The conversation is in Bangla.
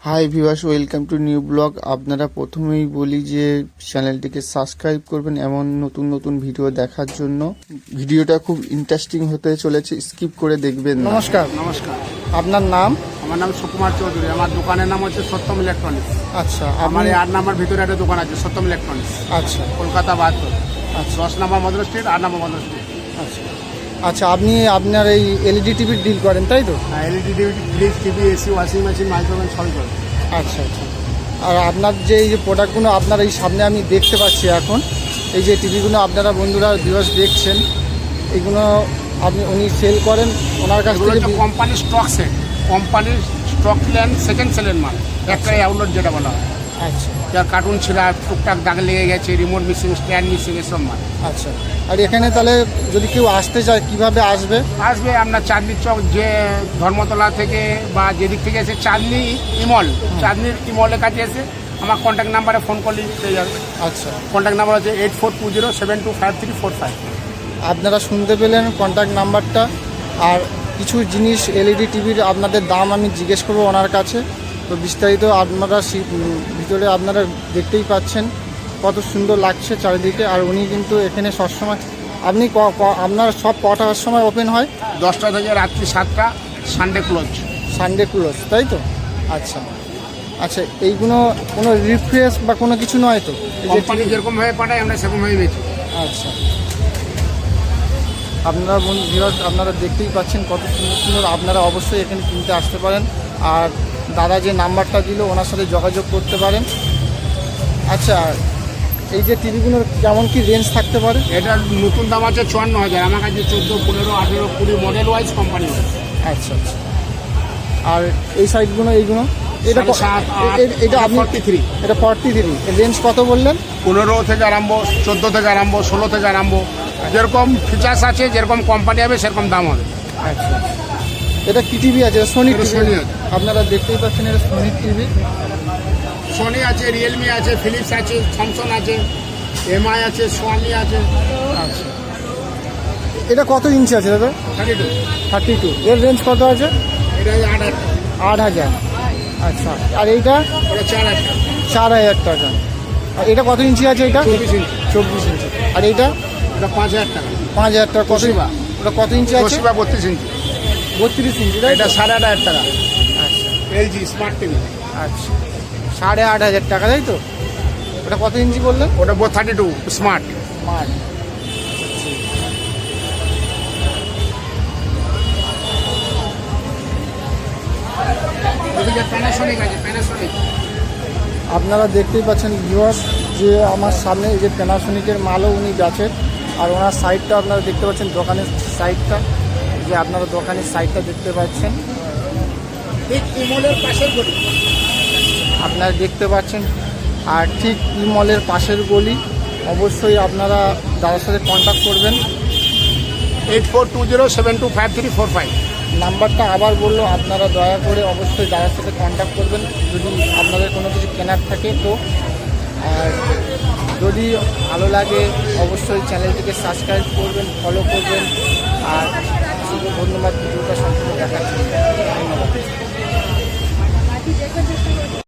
Hi viewers, welcome to new blog. আপনারা প্রথমেই বলি যে চ্যানেলটিকে সাবস্ক্রাইব করবেন এমন নতুন নতুন ভিডিও দেখার জন্য। ভিডিওটা খুব ইন্টারেস্টিং হতে চলেছে, স্কিপ করে দেখবেন না। নমস্কার। আপনার নাম? আমার নাম সুকুমার চৌধুরী। আমার দোকানের নাম হচ্ছে সত্যম ইলেকট্রনিক্স। আচ্ছা, আমার এই 8 নম্বর ভিতরে একটা দোকান আছে, সত্যম ইলেকট্রনিক্স। আচ্ছা কলকাতা 72। আচ্ছা 10 নম্বর মদন স্ট্রিট, 8 নম্বর মদন স্ট্রিট। আচ্ছা আচ্ছা আপনি আপনার এই এলইডি টিভির ডিল করেন, তাই তো? হ্যাঁ, LED TV, fridge, TV, AC, washing machine, microwave oven সবই করে। আচ্ছা আচ্ছা। আর আপনার যে এই যে প্রোডাক্টগুলো আপনার এই সামনে আমি দেখতে পাচ্ছি এখন, এই যে টিভিগুলো আপনারা বন্ধুরা ভিউয়ার্স দেখছেন, এগুলো উনি সেল করেন ওনার কাছ থেকে? কোম্পানির স্টক সেট, কোম্পানির স্টক প্ল্যান, সেকেন্ড সেলের মাল, একটাই আউটলেট যেটা বলা হয়। আচ্ছা, যার কার্টুন ছিল, টুকটাক দাগ লেগে গেছে, রিমোট মিসিং, স্ট্যান্ড মিসিং, এসব মাল। আচ্ছা। আর এখানে তাহলে যদি কেউ আসতে চায় কিভাবে আসবে? আসবে আপনার চাঁদনি চক, যে ধর্মতলা থেকে বা যেদিক থেকে এসে চাঁদনি ইমল, চাঁদনির ইমলের কাছে এসে আমার কন্ট্যাক্ট নাম্বারে ফোন করলে পেয়ে যাবে। আচ্ছা, কন্ট্যাক্ট নাম্বার হচ্ছে 8420725345। আপনারা শুনতে পেলেন কন্ট্যাক্ট নাম্বারটা। আর কিছু জিনিস এলইডি টিভির আপনাদের দাম আমি জিজ্ঞেস করবো ওনার কাছে। তো বিস্তারিত আপনারা ভিতরে আপনারা দেখতেই পাচ্ছেন কত সুন্দর লাগছে চারিদিকে। আর উনি কিন্তু এখানে সবসময়, আপনি আপনার সব কটার সময় ওপেন হয়? 10টা থেকে রাত্রি 7টা, সানডে ক্লোজ। সানডে ক্লোজ, তাই তো? আচ্ছা আচ্ছা। এইগুলো কোনো রিফ্রেশ বা কোনো কিছু নয় তো? কোম্পানি যেরকমভাবে পাঠায় আমরা সেরকমভাবে বেচি। আচ্ছা, আপনারা ভিউয়ার্স আপনারা দেখতেই পাচ্ছেন কত সুন্দর সুন্দর। আপনারা অবশ্যই এখানে কিনতে আসতে পারেন। আর দাদা যে নাম্বারটা দিল ওনার সাথে যোগাযোগ করতে পারেন। আচ্ছা, এই যে টিভিগুলোর কেমন কি রেঞ্জ থাকতে পারে? এটার নতুন দাম আছে 54,000, আমার কাছে 14, 15, 18, 20 মডেল ওয়াইজ কোম্পানি। আচ্ছা আচ্ছা। আর এই সাইডগুলো এইগুলো এটা এটা আপনি 43, এটা 43, এর রেঞ্জ কত বললেন? 15 থেকে আরম্ভ, 14 থেকে আরম্ভ, 16 থেকে আরম্ভ। যেরকম ফিচার্স আছে, যেরকম কোম্পানি হবে সেরকম দাম হবে। আচ্ছা, এটা কি টিভি আছে? Sony TV. সোনি আছে। আপনারা দেখতেই পাচ্ছেন এটা সোনি টিভি। সোনি আছে, রিয়েলমি আছে, ফিলিপস আছে, স্যামসাং আছে, এমআই আছে, সোনি আছে। আচ্ছা, এটা কত ইঞ্চি আছে দাদা? 32। এর রেঞ্জ কত আছে? এটা 8,000। 8,000। আচ্ছা, আর এইটা? ওটা 4,000 টাকা। 4,000 টাকা। আর এটা কত ইঞ্চি আছে? এটা 24 ইঞ্চি। 24 ইঞ্চি। আর এইটা? ওটা 5,000 টাকা। 5,000 টাকা। কত? তোশিবা। ওটা কত ইঞ্চি আছে? তোশিবা 32 ইঞ্চি। 32 ইঞ্চি। এটা 8,500 টাকা। আচ্ছা এলজি স্মার্ট টিভি। আচ্ছা, 8,500 টাকা, তাই তো? ওটা কত ইঞ্চি বললেন? ওটা 32 স্মার্ট। মার। ওদিকে প্যানাসোনিক আছে, প্যানাসোনিক। আপনারা দেখতেই পাচ্ছেন ভিউয়ার্স যে আমার সামনে এই যে প্যানাসোনিকের মালও উনি বেচেন। আর ওনার সাইডটা আপনারা দেখতে পাচ্ছেন, দোকানের সাইডটা, যে আপনারা দোকানের সাইডটা দেখতে পাচ্ছেন, ঠিক ইমলের পাশের গলি। আপনারা দেখতে পাচ্ছেন। আর ঠিক মলের পাশের গলি। অবশ্যই আপনারা দাদার সাথে কন্ট্যাক্ট করবেন। 8420725345। নাম্বারটা আবার বললো, আপনারা দয়া করে অবশ্যই দাদার সাথে কন্ট্যাক্ট করবেন যদি আপনাদের কোনো কিছু কেনার থাকে তো। আর যদি ভালো লাগে অবশ্যই চ্যানেলটিকে সাবস্ক্রাইব করবেন, ফলো করবেন। আর ধন্যবাদ ভিডিওটা সম্পূর্ণ দেখার জন্য। ধন্যবাদ।